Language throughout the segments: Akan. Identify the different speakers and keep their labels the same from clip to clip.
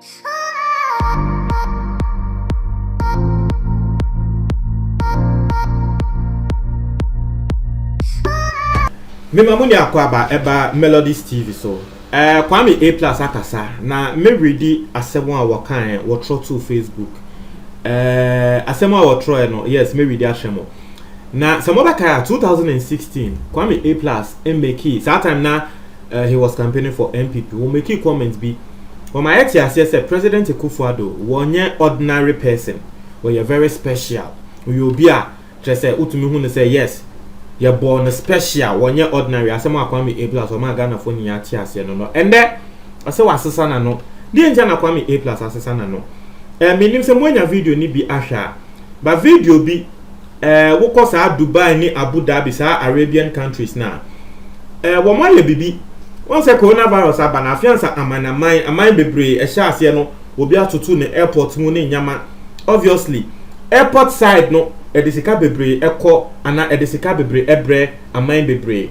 Speaker 1: Me mamuni akwaba eba Melodies TV so. Kwame A+ akasa na me ready asemo a wakan wotro to Facebook. Asemo a wotro no yes me ready ashemo. Na samobaka 2016 Kwame A+ make that time na he was campaigning for MPP. We make comments be when my ex said President Akufo-Addo wonye ordinary person. We are very special. We will be a just say utumi hu say yes. You're born special when you're ordinary. I say, my Kwame A+ or my Ghana phone ya tiasi no. And then I say, what's sana no? The engine Kwame A+ asasana no. Meaning some when your video ni be asha, but video be what cause Dubai ni Abu Dhabi sa Arabian countries now. One more bibi. Once a coronavirus abana fiansa amana mine bebre a sha no will be out to tune the airport muni nyama. Obviously, airport side no. Edisika bebre eko ana edisika bebre ebre aman bebre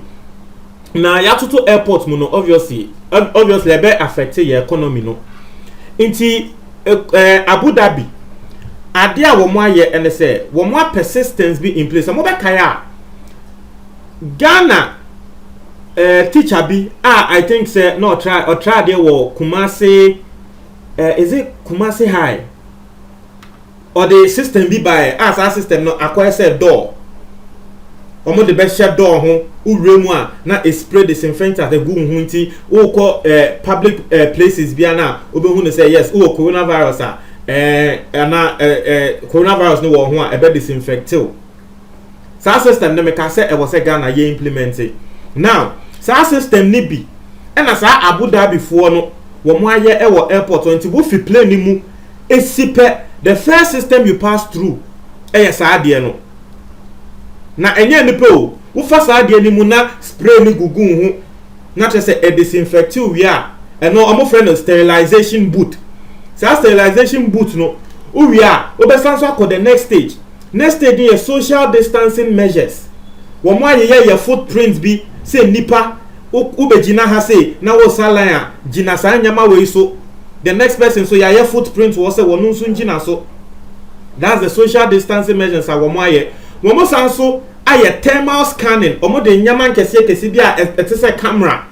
Speaker 1: na ya tutu airport mu no obviously ebe affect your economy no nti Abu Dhabi ade a wo mo aye ene se wo mo persistence be in place mo be kaya Ghana teacher bi I think say no try there wo Kumasi is it Kumasi High or the system be by as our system no acquire said door omo the best shut door ho uremu a na spray disinfectant the gu hu nti o call public places bia na obehu no say yes o coronavirus coronavirus no wo ho a ebe disinfect o sa system no me ka say e was say Ghana ye implement it now sa system ni bi e na sa Abu Dhabi fo no wo mo aye e wo airport nti wo fi plane ni mu esipe the first system you pass through yes ade no na enye ni pe o wo fa sa ade ni mu na spray ni gugu hu na te say e disinfect we a no omo friend of sterilization boot sa sterilization boot no we a o be sanso akọ the next stage is social distancing measures wo mo aye your footprints bi say nipa wo be gina ha say na wo salan a gina sa nyama we so the next person so your footprint was say wonu nso ngina so that's the social distancing measures a womo aye womo sanso aye thermal scanning omo de nyama nkese bia etese camera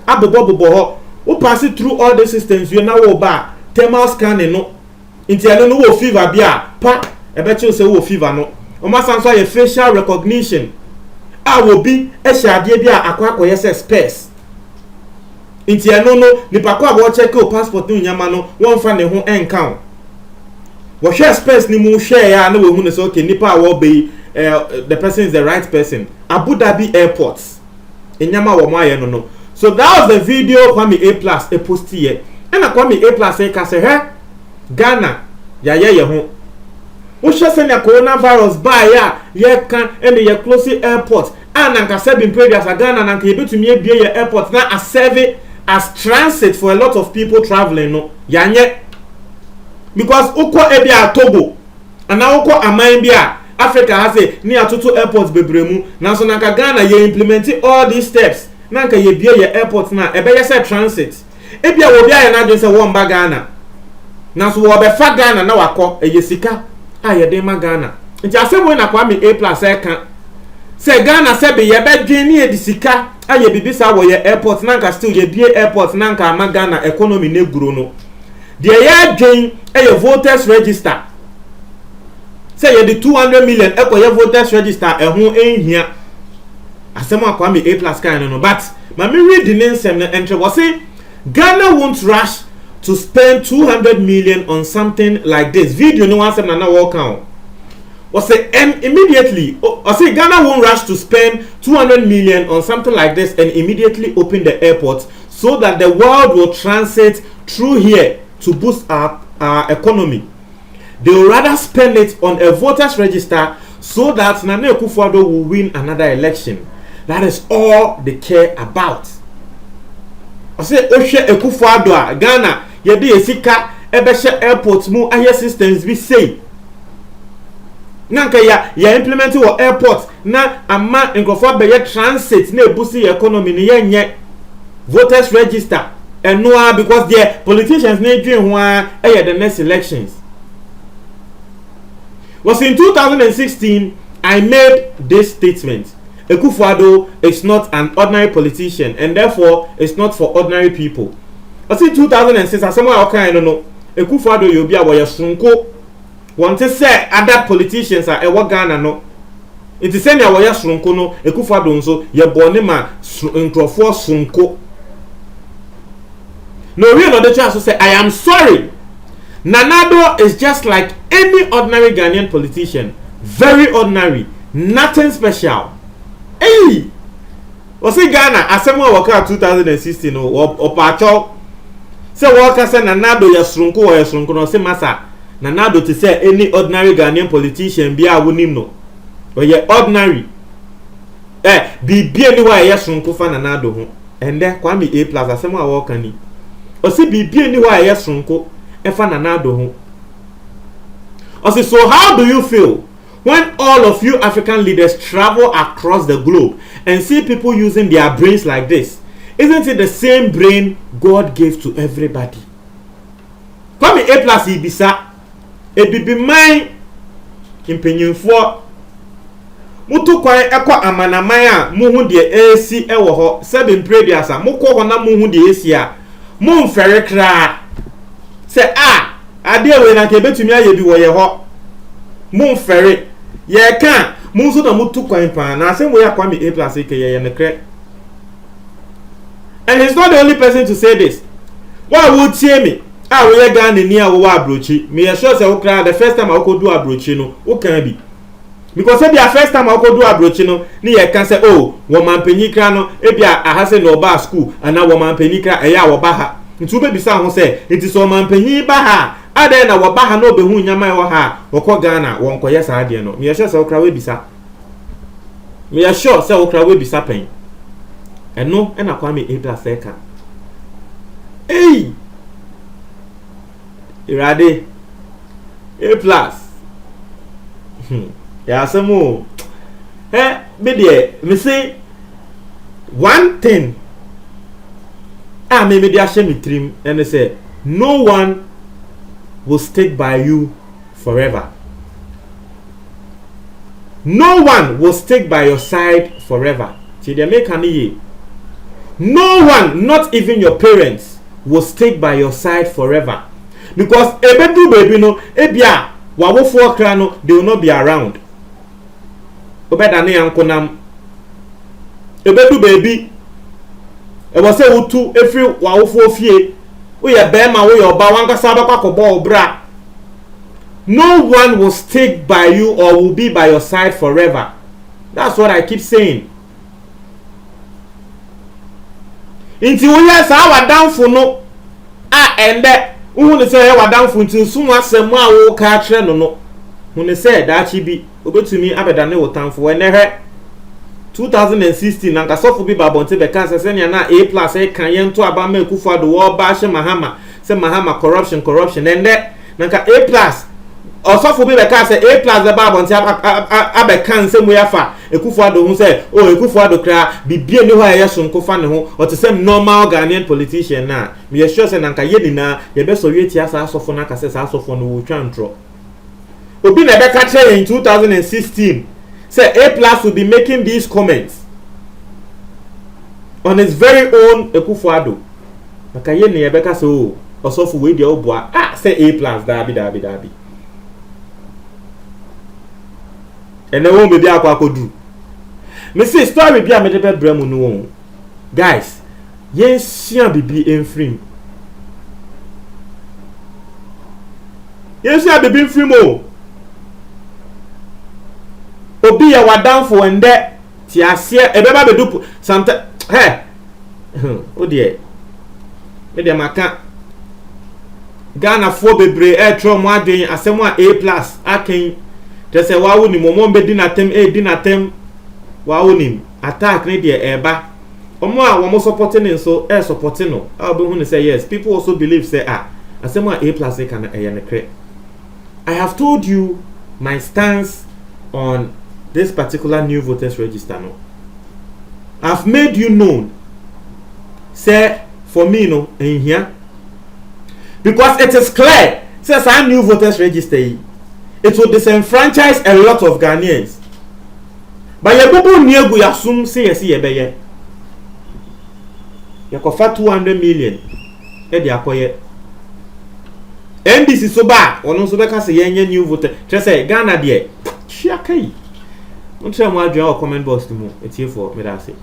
Speaker 1: abobo ho wo pass through all the systems you na wo ba thermal scanning no inti eno no wo fever bia pa ebe che say wo fever no omo sanso aye facial recognition wo bi e hade bia akwa say space inti eno no nipa kwa bo check o passport ni nyama no won fa ne ho enka wo share space ni mu share ya na we hu ne so okay nipa wo be the person is the right person. Abu Dhabi airport enyama wo mo aye no so that was the video Kwame A+ e post here and Kwame A+ e ka se he Ghana ya ye ho wo share se na coronavirus ba ya ye kan and ye close airport and nka se bin previous Ghana nka ye betumi ebie ye airport na a serve as transit for a lot of people traveling no yanye because uko ebia Togo and now uko aman bia Africa has a near to airports bebremu na so nka Ghana ye implementing all these steps na nka ye bie ye airport na ebe ye say transit ebia wo bia ye na dwen say wo mba Ghana na so wo be fa Ghana na wakọ eye sika a ye de ma Ghana nti asemo na Kwame A+ e kan say Ghana say be ye be dwen ni e di sika aye bibisa wo ye airport nanka still ye bie airport nanka ama Ghana economy ne guro no de ye dwen ye voters register say ye the 200 million ye voters register ho enhia asema Kwame A+ kan no but ma me read the name entry was say Ghana won't rush to spend 200 million on something like this video no one na walk out was say immediately or say Ghana won't rush to spend 200 million on something like this and immediately open the airport so that the world will transit through here to boost our economy. They will rather spend it on a voters register so that Nana Akufo-Addo will win another election. That is all they care about. I say Oshe Akufo-Addo Ghana yedi esika ebeshe airport mu aye systems be say nanka ya implement wo airport na ama nkofo be ye transit na ebusi economy ni yenye voters register and no, because the politicians need doing one the next elections. Was in 2016 I made this statement. Akufo-Addo is not an ordinary politician, and therefore it's not for ordinary people. Was in 2006 as someone okay no Akufo-Addo you be a sonko want to say other politicians are e Ghana no. It is saying ya sonko no Akufo-Addo nso ye born ma nkrofo sonko. No real no the chance say I am sorry. Nana Addo is just like any ordinary Ghanaian politician, very ordinary, nothing special. Hey, was it Ghana? Asemwa waka 2016 or pacho. Say waka say Nana Addo ya srunko or ya srunko no say masa. Nana Addo to say any ordinary Ghanaian politician be a wunim no. Or ye ordinary. Be anywhere ya srunko fa Nana Addo ho. And there Kwame A+ asemwa waka ni. Or say be anywhere ya srunko efa Nana Addo ho. Also, so how do you feel when all of you African leaders travel across the globe and see people using their brains like this? Isn't it the same brain God gave to everybody? Come A+ ibisa ebibi man impenyinfo mutu kwan ekwa amanaman a muhu de AC ewo ho 7 previous a mukọ ho na muhu de AC a mumfere kra se ade we na ke betumi aye bi wo ye ho mumfere ye kan munso na mutu kwan pa na asem we akwa me A+ ke ye ne kre. And he's not the only person to say this. Why would see me? We Ghana ni a wo abrochi. Me sure say wo kra the first time I go do abrochi no, wo kan bi. Because say the first time I go do abrochi no, ni ye kan say wo man panyi kra no, e bia ahase no ba school ana wo man panyi kra e ya wo ba ha. Ntu be bisa ho say it is wo man panyi ba ha. Ade na wo ba ha no be hu nyama wo ha. Wo ko Ghana wo nkoye sa ade no. Me sure say wo kra we bisa. Me sure say wo kra we bisa pen. And no, and I call me A+ second. Hey, Irade A+. Yeah, some more. Me there, me say one thing. Me there share me trim, and they say no one will stick by you forever. No one will stick by your side forever. See, they make an ye. No one, not even your parents, will stick by your side forever. Because ebedu baby no, ebia wawofo kra no, they will not be around. Obeda ne yankonam. Ebedu baby. E was say utu every wawofo fie. We ye bema we your ba wanka saba kwa kobo bra. No one will stick by you or will be by your side forever. That's what I keep saying. Inti wonya sa wa danfo no ende uhunu se he wa danfo nti sumu asem a wo ka kire no no hunu se da chi bi obetumi abeda ne wo tanfo ene he 2016 nanka sofo bi babonte be kan se ne na A+ e kan ye nto aba ma Akufo-Addo wo ba hye Mahama se Mahama corruption ende nanka A+ osofo bi be kan se A+ the babonte abe kan se mu yafa Akufo-Addo hu say Akufo-Addo kra bibie ni ho a ye sonko fa ne ho o te sem normal Ghanaian politician na me sure say nanka ye dina ye be so yeti asa asofo na ka se sa asofo no wo twa ntro obi na be ka kire in 2016 say A+ will be making these comments on his very own Akufo-Addo nanka ye ne ye be ka so osofo we dia oboa say A+ dabi and they won't be there akodu. Me say story bi a me de be bremu no won. Guys, yen sia bibi enfrim. Yen sia bibi enfrim o. Obi ya wadanfo ende ti ase e be ba be do sometimes o de me de maka Ghana fo bebre tro mo adwen asem a A+ aken te se wa woni mo be dinatem wa woni attack ne de eba omo a wo mo supporting nso supporting no a be hu say yes people also believe say asem a A+ can ne kre. I have told you my stance on this particular new voters register no. I've made you known say for me no in here, because it is clear says our new voters register it will disenfranchise a lot of Ghanaians. But you go near go assume say yes ye be you cover 200 million e dey akoye NDC so ba ono so be ka say yenye new voter just say Ghana there chia kai. Don't tell me I comment box to me. It's here for me. That's it.